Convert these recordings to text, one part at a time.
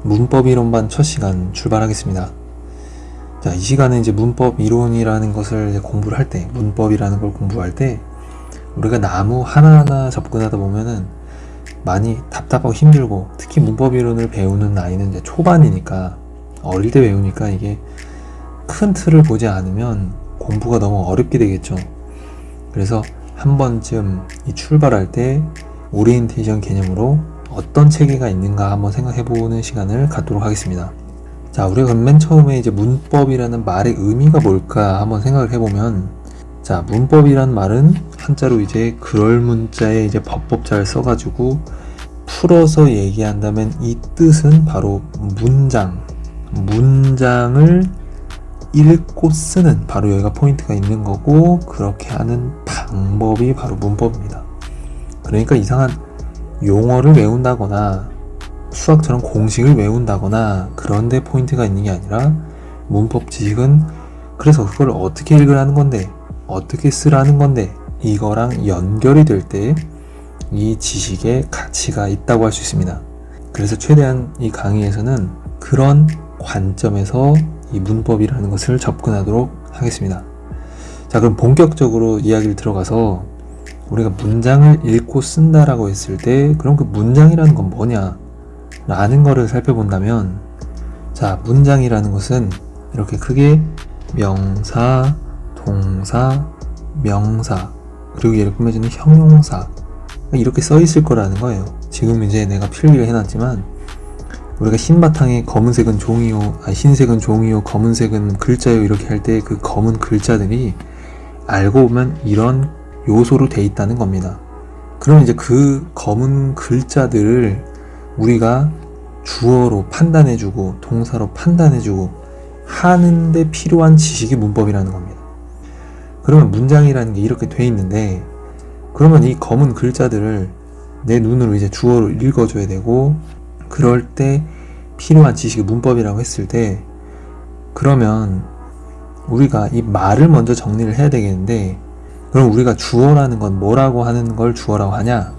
문법 이론반 첫 시간 출발하겠습니다. 자, 이 시간은 이제 문법 이론이라는 것을 이제 공부를 할 때, 문법이라는 걸 공부할 때, 우리가 나무 하나하나 접근하다 보면은 많이 답답하고 힘들고, 특히 문법 이론을 배우는 나이는 이제 초반이니까, 어릴 때 배우니까 이게 큰 틀을 보지 않으면 공부가 너무 어렵게 되겠죠. 그래서 한 번쯤 이 출발할 때 오리엔테이션 개념으로 어떤 체계가 있는가 한번 생각해보는 시간을 갖도록 하겠습니다. 자, 우리가 그럼 맨 처음에 이제 문법이라는 말의 의미가 뭘까 한번 생각을 해보면, 자, 문법이란 말은 한자로 이제 그럴 문자에 이제 법법자를 써가지고 풀어서 얘기한다면 이 뜻은 바로 문장을 읽고 쓰는, 바로 여기가 포인트가 있는 거고, 그렇게 하는 방법이 바로 문법입니다. 그러니까 이상한 용어를 외운다거나 수학처럼 공식을 외운다거나 그런데 포인트가 있는 게 아니라, 문법 지식은 그래서 그걸 어떻게 읽으라는 건데, 어떻게 쓰라는 건데, 이거랑 연결이 될 때 이 지식의 가치가 있다고 할 수 있습니다. 그래서 최대한 이 강의에서는 그런 관점에서 이 문법이라는 것을 접근하도록 하겠습니다. 자, 그럼 본격적으로 이야기를 들어가서 우리가 문장을 읽고 쓴다라고 했을 때, 그럼 그 문장이라는 건 뭐냐 라는 거를 살펴본다면, 자, 문장이라는 것은 이렇게 크게 명사, 동사, 명사, 그리고 얘를 꾸며주는 형용사, 이렇게 써 있을 거라는 거예요. 지금 이제 내가 필기를 해놨지만, 우리가 흰 바탕에 검은색은 종이요, 흰색은 종이요, 검은색은 글자요 이렇게 할 때 그 검은 글자들이 알고 보면 이런 요소로 돼 있다는 겁니다. 그럼 이제 그 검은 글자들을 우리가 주어로 판단해주고 동사로 판단해주고 하는데 필요한 지식이 문법이라는 겁니다. 그러면 문장이라는 게 이렇게 돼 있는데, 그러면 이 검은 글자들을 내 눈으로 이제 주어로 읽어줘야 되고, 그럴 때 필요한 지식이 문법이라고 했을 때, 그러면 우리가 이 말을 먼저 정리를 해야 되겠는데, 그럼 우리가 주어라는 건 뭐라고 하는 걸 주어라고 하냐?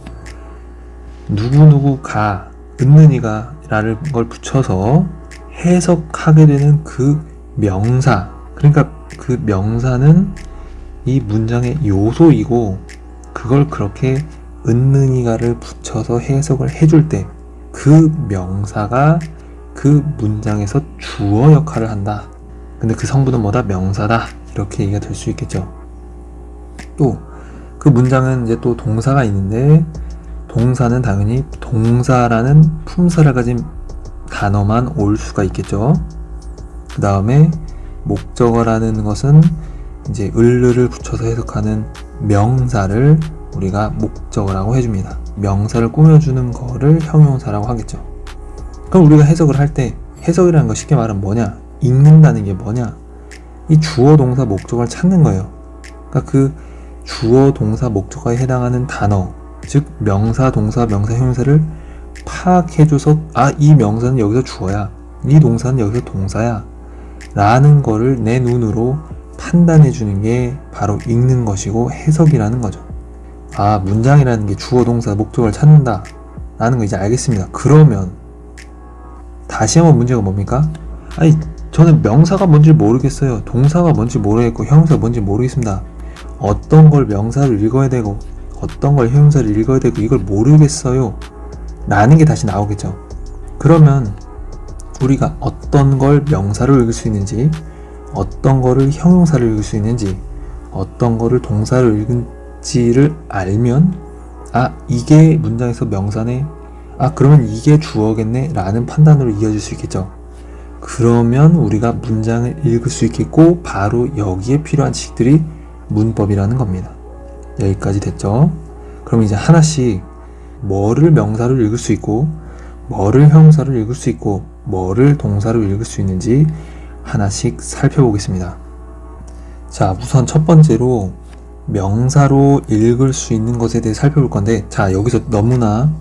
누구누구가, 있느니가 라는 걸 붙여서 해석하게 되는 그 명사, 그러니까 그 명사는 이 문장의 요소이고, 그걸 그렇게 있느니가를 붙여서 해석을 해줄 때 그 명사가 그 문장에서 주어 역할을 한다. 근데 그 성분은 뭐다? 명사다. 이렇게 얘기가 될 수 있겠죠. 또 그 문장은 이제 또 동사가 있는데, 동사는 당연히 동사라는 품사를 가진 단어만 올 수가 있겠죠. 그 다음에 목적어라는 것은 이제 을을 붙여서 해석하는 명사를 우리가 목적어라고 해줍니다. 명사를 꾸며주는 거를 형용사라고 하겠죠. 그럼 우리가 해석을 할 때, 해석이라는 거 쉽게 말하면 뭐냐? 읽는다는 게 뭐냐? 이 주어, 동사, 목적어를 찾는 거예요. 그러니까 그 주어, 동사, 목적어에 해당하는 단어, 즉 명사, 동사, 명사, 형용사를 파악해줘서, 아, 이 명사는 여기서 주어야, 이 동사는 여기서 동사야 라는 거를 내 눈으로 판단해주는 게 바로 읽는 것이고 해석이라는 거죠. 아, 문장이라는 게 주어, 동사, 목적어를 찾는다 라는 거 이제 알겠습니다. 그러면 다시 한번 문제가 뭡니까? 아니, 저는 명사가 뭔지 모르겠어요. 동사가 뭔지 모르겠고 형용사가 뭔지 모르겠습니다. 어떤 걸 명사를 읽어야 되고 어떤 걸 형용사를 읽어야 되고 이걸 모르겠어요 라는 게 다시 나오겠죠. 그러면 우리가 어떤 걸 명사로 읽을 수 있는지, 어떤 거를 형용사로 읽을 수 있는지, 어떤 거를 동사로 읽은지를 알면, 아, 이게 문장에서 명사네, 아, 그러면 이게 주어겠네 라는 판단으로 이어질 수 있겠죠. 그러면 우리가 문장을 읽을 수 있겠고, 바로 여기에 필요한 지식들이 문법이라는 겁니다. 여기까지 됐죠? 그럼 이제 하나씩 뭐를 명사로 읽을 수 있고, 뭐를 형용사로 읽을 수 있고, 뭐를 동사로 읽을 수 있는지 하나씩 살펴보겠습니다. 자, 우선 첫 번째로 명사로 읽을 수 있는 것에 대해 살펴볼 건데, 자, 여기서 너무나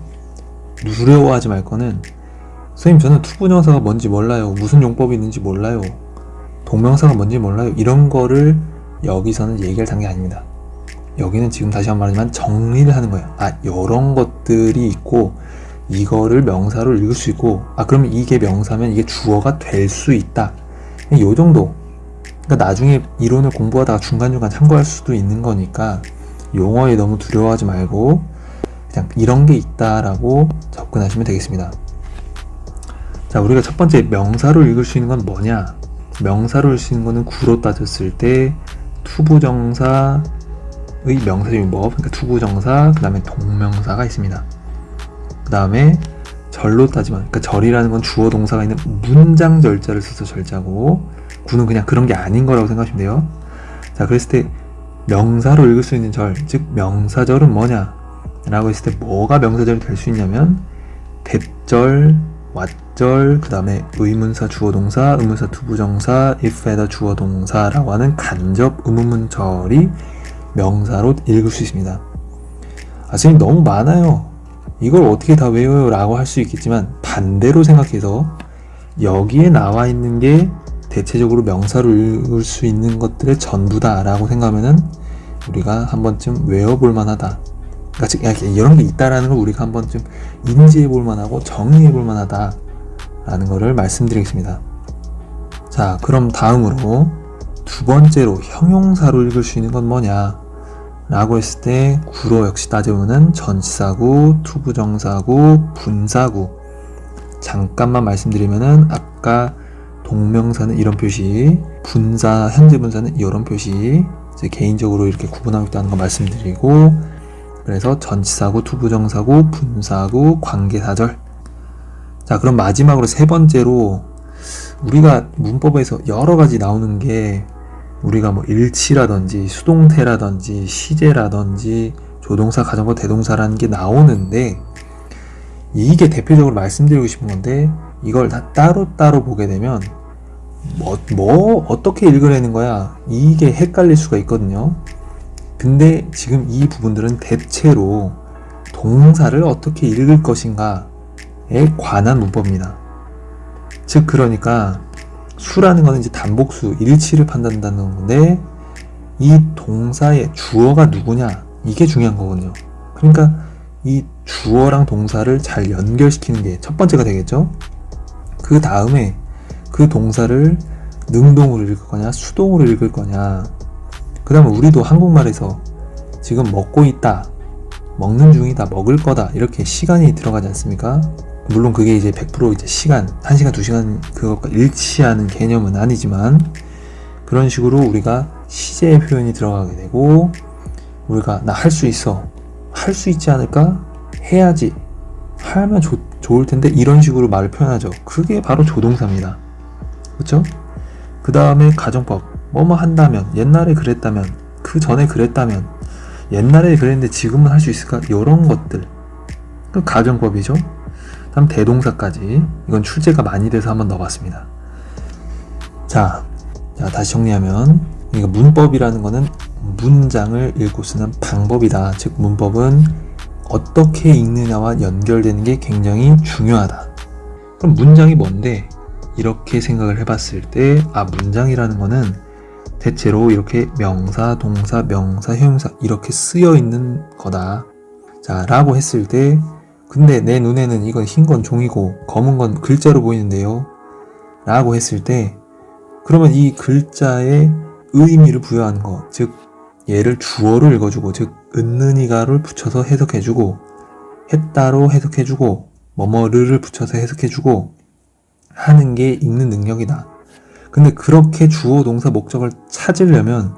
두려워하지 말 거는, 선생님 저는 투부정사가 뭔지 몰라요, 무슨 용법이 있는지 몰라요, 동명사가 뭔지 몰라요, 이런 거를 여기서는 얘기할 단계 아닙니다. 여기는 지금 다시 한번 말하지만 정리를 하는 거예요. 아, 이런 것들이 있고 이거를 명사로 읽을 수 있고, 그러면 이게 명사면 이게 주어가 될 수 있다. 요 정도. 그러니까 나중에 이론을 공부하다가 중간중간 참고할 수도 있는 거니까 용어에 너무 두려워하지 말고 그냥 이런 게 있다라고 접근하시면 되겠습니다. 자, 우리가 첫 번째 명사로 읽을 수 있는 건 뭐냐? 명사로 읽을 수 있는 거는 구로 따졌을 때 투부정사의 명사적인 법, 그러니까 투부정사, 그 다음에 동명사가 있습니다. 그 다음에 절로 따지면, 그러니까 절이라는 건 주어 동사가 있는 문장 절자를 써서 절자고, 구는 그냥 그런 게 아닌 거라고 생각하시면 돼요. 자, 그랬을 때 명사로 읽을 수 있는 절, 즉 명사절은 뭐냐? 라고 했을 때 뭐가 명사절이 될 수 있냐면 대절, 왓절, 그 다음에 의문사 주어동사, 의문사 투부정사, if, at, 주어동사라고 하는 간접 의문문절이 명사로 읽을 수 있습니다. 선생님 너무 많아요. 이걸 어떻게 다 외워요? 라고 할 수 있겠지만 반대로 생각해서 여기에 나와 있는 게 대체적으로 명사로 읽을 수 있는 것들의 전부다 라고 생각하면은 우리가 한 번쯤 외워볼 만하다. 그러니까 이런 게 있다라는 걸 우리가 한 번쯤 인지해볼 만하고 정리해볼 만하다 라는 거를 말씀드리겠습니다. 자, 그럼 다음으로 두 번째로 형용사로 읽을 수 있는 건 뭐냐 라고 했을 때 구로 역시 따져보면 전치사구, 투부정사구, 분사구. 잠깐만 말씀드리면은 아까 동명사는 이런 표시, 분사, 현재 분사는 이런 표시, 이제 개인적으로 이렇게 구분하고 있다는 거 말씀드리고, 그래서 전치사구, 투부정사구, 분사구, 관계사절. 자, 그럼 마지막으로 세 번째로 우리가 문법에서 여러 가지 나오는 게 우리가 뭐 일치라든지 수동태라든지 시제라든지 조동사, 가정법, 대동사라는 게 나오는데 이게 대표적으로 말씀드리고 싶은 건데 이걸 다 따로따로 보게 되면 어떻게 읽으라는 거야? 이게 헷갈릴 수가 있거든요. 근데 지금 이 부분들은 대체로 동사를 어떻게 읽을 것인가에 관한 문법입니다. 즉 그러니까 수라는 거는 이제 단복수, 일치를 판단한다는 건데 이 동사의 주어가 누구냐 이게 중요한 거거든요. 그러니까 이 주어랑 동사를 잘 연결시키는 게 첫 번째가 되겠죠. 그 다음에 그 동사를 능동으로 읽을 거냐 수동으로 읽을 거냐. 그 다음에 우리도 한국말에서 지금 먹고 있다, 먹는 중이다, 먹을 거다 이렇게 시간이 들어가지 않습니까? 물론 그게 이제 100% 이제 시간, 1시간, 2시간 그것과 일치하는 개념은 아니지만 그런 식으로 우리가 시제의 표현이 들어가게 되고 우리가 나 할 수 있어, 할 수 있지 않을까? 해야지, 하면 좋을 텐데 이런 식으로 말을 표현하죠. 그게 바로 조동사입니다. 그렇죠? 그 다음에 가정법, 뭐뭐 한다면, 옛날에 그랬다면, 그 전에 그랬다면, 옛날에 그랬는데 지금은 할 수 있을까? 이런 것들 그 가정법이죠. 다음 대동사까지, 이건 출제가 많이 돼서 한번 넣어봤습니다. 자, 다시 정리하면 이거 문법이라는 거는 문장을 읽고 쓰는 방법이다. 즉 문법은 어떻게 읽느냐와 연결되는 게 굉장히 중요하다. 그럼 문장이 뭔데? 이렇게 생각을 해봤을 때 문장이라는 거는 대체로 이렇게 명사, 동사, 명사, 형용사 이렇게 쓰여 있는 거다. 자, 라고 했을 때 근데 내 눈에는 이건 흰 건 종이고 검은 건 글자로 보이는데요 라고 했을 때 그러면 이 글자에 의미를 부여하는 거, 즉 얘를 주어로 읽어주고, 즉 은는이가를 붙여서 해석해주고, 했다로 해석해주고, 뭐뭐를 붙여서 해석해주고 하는 게 읽는 능력이다. 근데 그렇게 주어, 동사, 목적을 찾으려면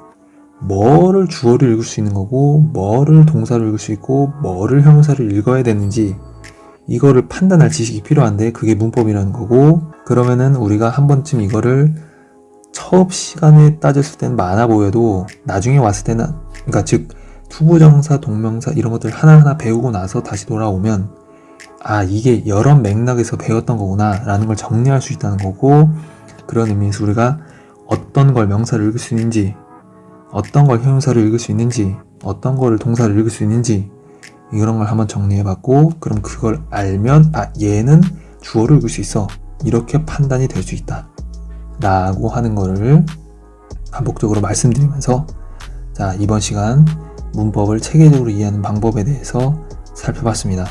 뭐를 주어를 읽을 수 있는 거고 뭐를 동사를 읽을 수 있고 뭐를 형용사를 읽어야 되는지 이거를 판단할 지식이 필요한데 그게 문법이라는 거고, 그러면은 우리가 한 번쯤 이거를 처음 시간에 따졌을 때는 많아 보여도 나중에 왔을 때는, 그러니까 즉 투부정사, 동명사 이런 것들 하나하나 배우고 나서 다시 돌아오면 이게 여러 맥락에서 배웠던 거구나 라는 걸 정리할 수 있다는 거고, 그런 의미에서 우리가 어떤 걸 명사를 읽을 수 있는지, 어떤 걸 형용사를 읽을 수 있는지, 어떤 걸 동사를 읽을 수 있는지 이런 걸 한번 정리해봤고, 그럼 그걸 알면 얘는 주어를 읽을 수 있어, 이렇게 판단이 될 수 있다 라고 하는 거를 반복적으로 말씀드리면서 이번 시간 문법을 체계적으로 이해하는 방법에 대해서 살펴봤습니다.